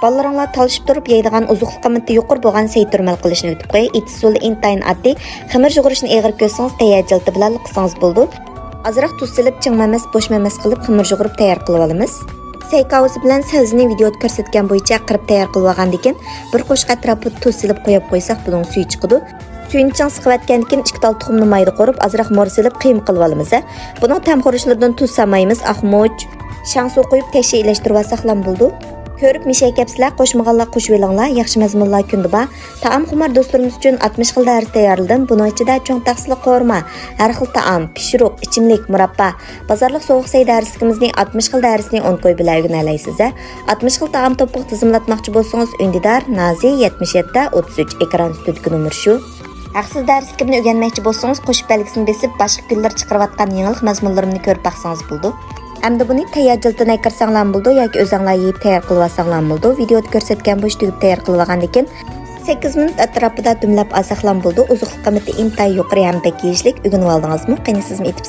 Balalarınlar talışıp durup yeydigan uzuqluq qiymati yuqori bo'lgan seyturmal qilishni o'tib qo'y. Usulü intayin oddiy. Ximir jug'urishni eg'ir ko'rsangiz tayyor jilti bilan qilsangiz bo'ldi. Azroq tuz silib, chingmamas, bo'shmamas qilib ximir jug'urib tayyor qilib olamiz. Saykovisi bilan sizning videoda ko'rsatgan bo'yicha qirib tayyor qilib olgandan keyin bir qo'shqa atrofi tuz silib qo'yib qo'ysak, buning suvi chiqadi. Suyini chang siqib keyin 2 tal tuxumni mayda qorib, azroq mo'r silib qiyma qilib olamiz. Buning tam xurishlaridan tuz samaymiz, ahmoch, shang suv qo'yib tashiyilashtirib olsak ham bo'ldi. Ko'rib mishay kapsizlar, qo'shmaganlar qo'shib elinglar, yaxshi mazmunlar kunda bor. Taom xumar do'stlarimiz uchun 60 xil dars tayyorladim. Buning ichida cho'ng taqsili qo'rma, har xil taom, pishiruq, ichimlik, murabba, bozorlik sovuq say darsimizning 60 xil darsini 10 qo'y bilan o'rganalaysiz. 60 xil taom to'piq tizimlatmoqchi bo'lsangiz, Undidar Nazi 77 33 ekran ustidagi nomer shu. Haqsiz darslikimni o'rganmoqchi bo'lsangiz, qo'shib belgisini besib, boshqa kunlar chiqarayotgan yangilik mazmunlarimni ko'rib baqsangiz bo'ldi. Hamda buni tayyor jiltini kirsanglar bo'ldi yoki o'zinglar yeyib tayyor qilib olsanglar bo'ldi. Videoda ko'rsatgan bo'yicha tugib tayyor qilib olgandan keyin 8 minut atrofida dumlab olsaqlar bo'ldi. Uzuqlik qiymati intayin yuqori ham bekiyishlik o'rganib oldingizmi? Qani sizmi etibsiz?